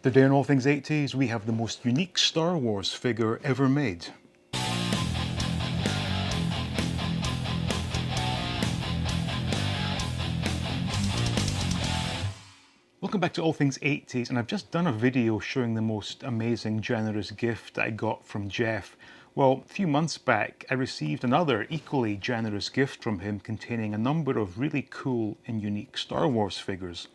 Today on All Things 80s, we have the most unique Star Wars figure ever made. Welcome back to All Things 80s, and I've just done a video showing the most amazing, generous gift I got from Jeff. Well, a few months back, I received another equally generous gift from him containing a number of really cool and unique Star Wars figures.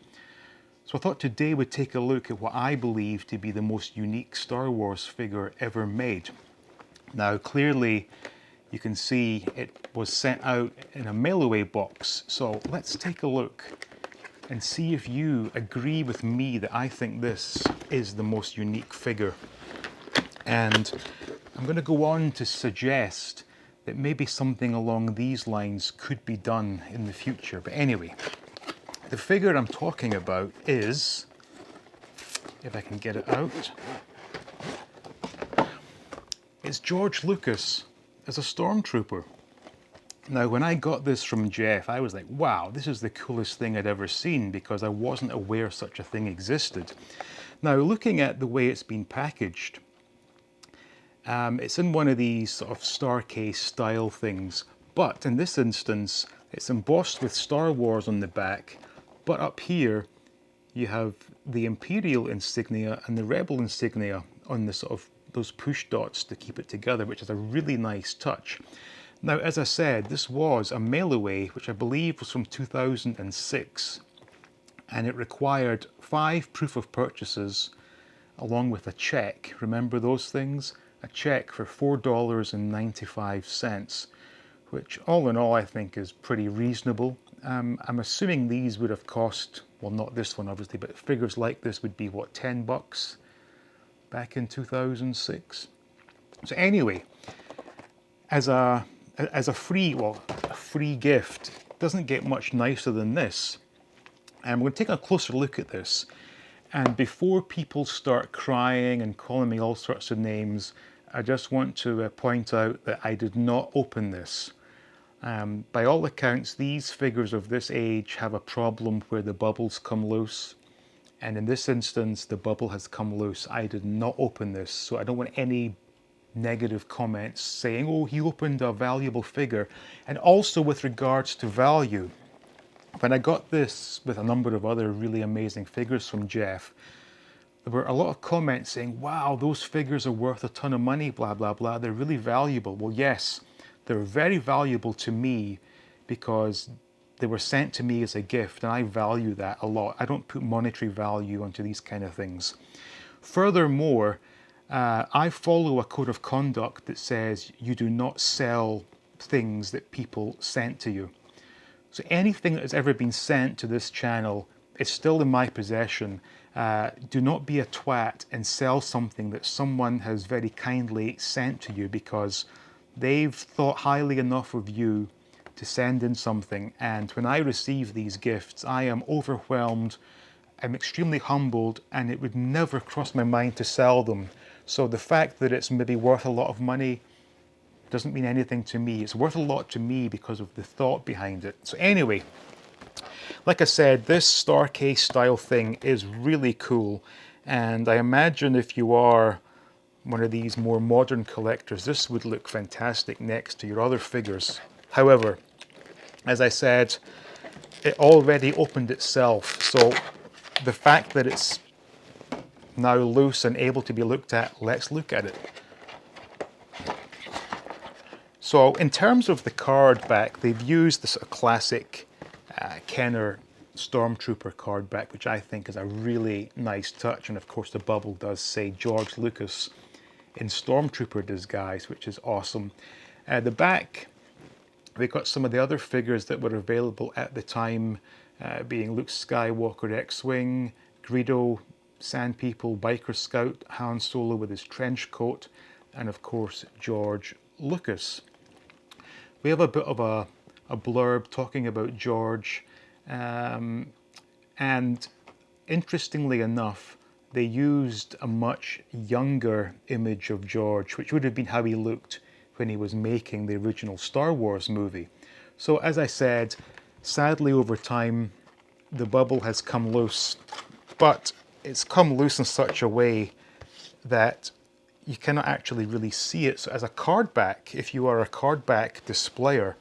So I thought today we'd take a look at what I believe to be the most unique Star Wars figure ever made. Now clearly you can see it was sent out in a mail-away box, so let's take a look and see if you agree with me that I think this is the most unique figure. And I'm going to go on to suggest that maybe something along these lines could be done in the future. But anyway, the figure I'm talking about is, if I can get it out, it's George Lucas as a stormtrooper. Now, when I got this from Jeff, I was like, wow, this is the coolest thing I'd ever seen, because I wasn't aware such a thing existed. Now, looking at the way it's been packaged, it's in one of these sort of star case style things, but in this instance, it's embossed with Star Wars on the back, but up here, you have the Imperial insignia and the Rebel insignia on the sort of those push dots to keep it together, which is a really nice touch. Now, as I said, this was a mail-away, which I believe was from 2006, and it required 5 proof of purchases along with a check. Remember those things? A check for $4.95, which all in all I think is pretty reasonable. I'm assuming these would have cost, well, not this one obviously, but figures like this would be what, 10 bucks back in 2006. So anyway, as a free gift, it doesn't get much nicer than this. And we're going to take a closer look at this. And before people start crying and calling me all sorts of names, I just want to point out that I did not open this. By all accounts, these figures of this age have a problem where the bubbles come loose. And in this instance, the bubble has come loose. I did not open this, so I don't want any negative comments saying, oh, he opened a valuable figure. And also with regards to value, when I got this with a number of other really amazing figures from Jeff, there were a lot of comments saying, wow, those figures are worth a ton of money, blah, blah, blah. They're really valuable. Well, yes, they're very valuable to me because they were sent to me as a gift, and I value that a lot. I don't put monetary value onto these kind of things. Furthermore, I follow a code of conduct that says you do not sell things that people sent to you. So anything that has ever been sent to this channel is still in my possession. Do not be a twat and sell something that someone has very kindly sent to you, because they've thought highly enough of you to send in something. And when I receive these gifts, I am overwhelmed, I'm extremely humbled, and it would never cross my mind to sell them. So the fact that it's maybe worth a lot of money doesn't mean anything to me. It's worth a lot to me because of the thought behind it. So anyway, like I said, this star case style thing is really cool. And I imagine if you are one of these more modern collectors, this would look fantastic next to your other figures. However, as I said, it already opened itself. So the fact that it's now loose and able to be looked at, let's look at it. So in terms of the card back, they've used the sort of classic Kenner Stormtrooper card back, which I think is a really nice touch. And of course the bubble does say George Lucas in Stormtrooper disguise, which is awesome. The back, we've got some of the other figures that were available at the time, being Luke Skywalker X-Wing, Greedo, Sand People, Biker Scout, Han Solo with his trench coat, and of course George Lucas. We have a bit of a blurb talking about George, and interestingly enough, they used a much younger image of George, which would have been how he looked when he was making the original Star Wars movie. So as I said, sadly over time, the bubble has come loose, but it's come loose in such a way that you cannot actually really see it. So as a card back, if you are a card back displayer,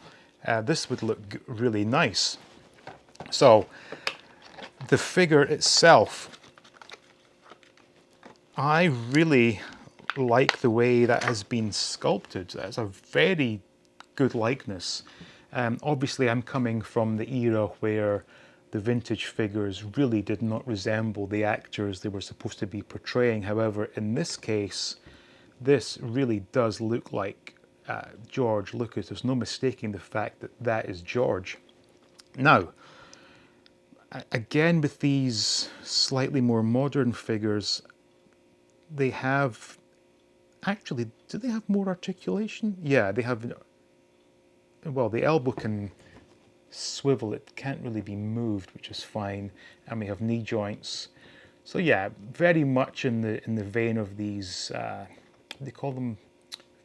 this would look really nice. So the figure itself, I really like the way that has been sculpted. That's a very good likeness. Obviously, I'm coming from the era where the vintage figures really did not resemble the actors they were supposed to be portraying. However, in this case, this really does look like George Lucas. There's no mistaking the fact that that is George. Now, again, with these slightly more modern figures, they have actually, do they have more articulation? Yeah, they have. Well, the elbow can swivel, it can't really be moved, which is fine, and we have knee joints. So yeah, very much in the vein of these, they call them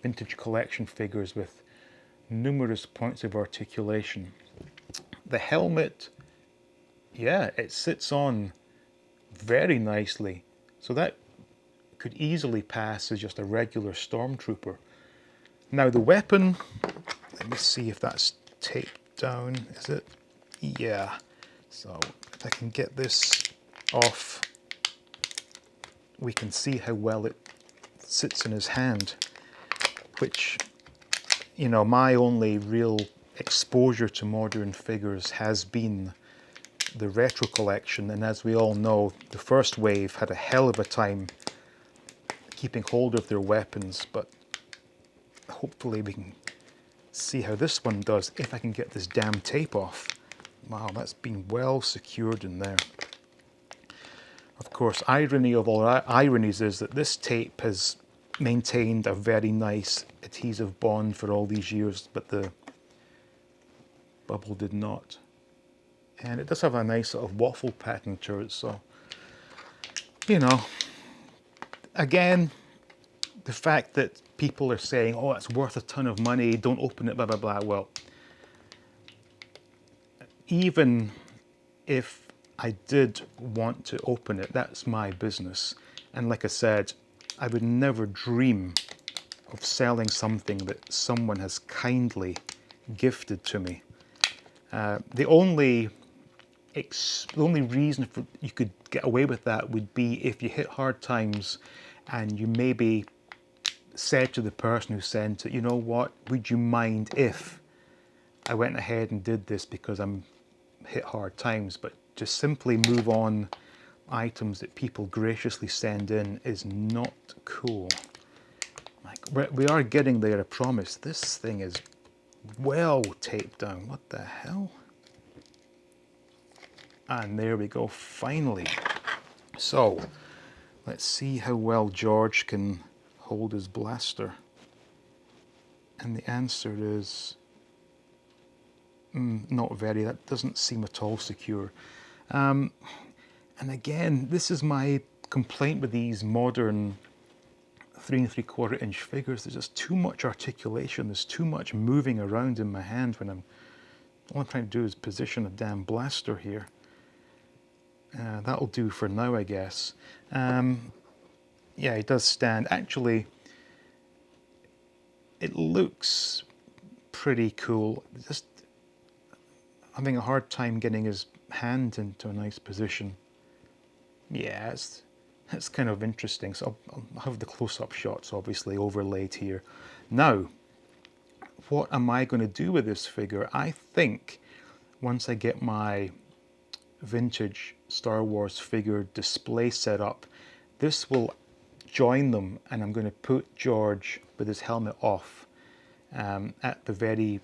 vintage collection figures with numerous points of articulation. The helmet, yeah, it sits on very nicely, so that could easily pass as just a regular stormtrooper. Now the weapon, let me see if that's taped down, is it? Yeah. So if I can get this off, we can see how well it sits in his hand, which, you know, my only real exposure to modern figures has been the retro collection, and as we all know, the first wave had a hell of a time keeping hold of their weapons, but hopefully we can see how this one does if I can get this damn tape off. Wow, that's been well secured in there. Of course, irony of all ironies is that this tape has maintained a very nice adhesive bond for all these years, but the bubble did not. And it does have a nice sort of waffle pattern to it, so, you know, again, the fact that people are saying, oh, it's worth a ton of money, don't open it, blah, blah, blah. Well, even if I did want to open it, that's my business. And like I said, I would never dream of selling something that someone has kindly gifted to me. The only reason for you could get away with that would be if you hit hard times and you maybe said to the person who sent it, you know what, would you mind if I went ahead and did this because I'm hit hard times? But just simply move on items that people graciously send in is not cool. Like, we are getting there, I promise. This thing is well taped down. What the hell? And there we go, finally. So, let's see how well George can hold his blaster. And the answer is not very. That doesn't seem at all secure. And again, this is my complaint with these modern 3 3/4 inch figures. There's just too much articulation. There's too much moving around in my hand when all I'm trying to do is position a damn blaster here. That'll do for now, I guess. Yeah, it does stand. Actually, it looks pretty cool. Just having a hard time getting his hand into a nice position. Yeah, it's kind of interesting. So I'll have the close-up shots obviously overlaid here. Now, what am I going to do with this figure? I think once I get my vintage Star Wars figure display set up, this will join them, and I'm going to put George with his helmet off at the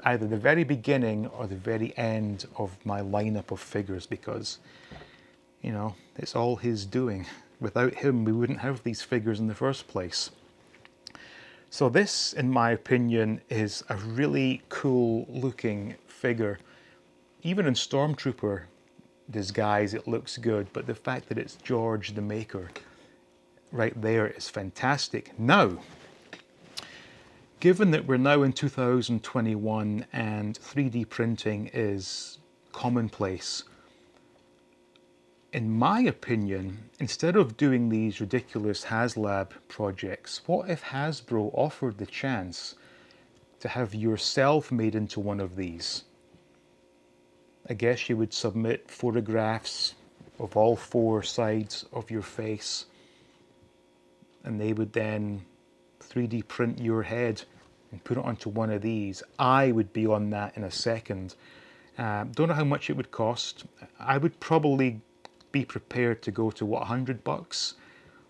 either the very beginning or the very end of my lineup of figures, because, you know, it's all his doing. Without him, we wouldn't have these figures in the first place. So this, in my opinion, is a really cool looking figure. Even in Stormtrooper disguise, it looks good, but the fact that it's George the Maker right there is fantastic. Now, given that we're now in 2021 and 3D printing is commonplace, in my opinion, instead of doing these ridiculous HasLab projects, what if Hasbro offered the chance to have yourself made into one of these? I guess you would submit photographs of all four sides of your face, and they would then 3D print your head and put it onto one of these. I would be on that in a second. Don't know how much it would cost. I would probably be prepared to go to, what, $100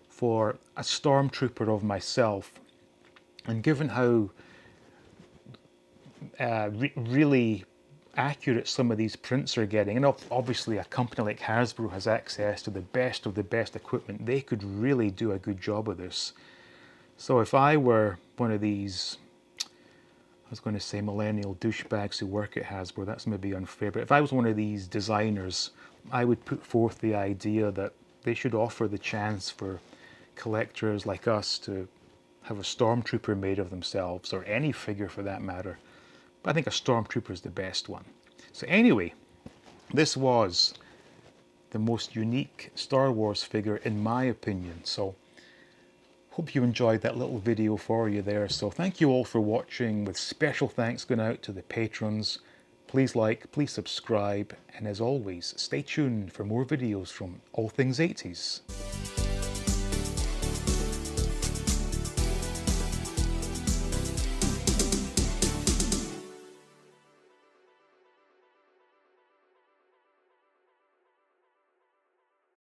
for a stormtrooper of myself. And given how really accurate some of these prints are getting, and obviously a company like Hasbro has access to the best of the best equipment, they could really do a good job of this. So if I were one of these, I was going to say millennial douchebags who work at Hasbro, that's maybe unfair, but if I was one of these designers, I would put forth the idea that they should offer the chance for collectors like us to have a stormtrooper made of themselves, or any figure for that matter. But I think a stormtrooper is the best one. So anyway, this was the most unique Star Wars figure in my opinion. So hope you enjoyed that little video for you there. So thank you all for watching, with special thanks going out to the patrons. Please like, please subscribe, and as always, stay tuned for more videos from All Things 80s.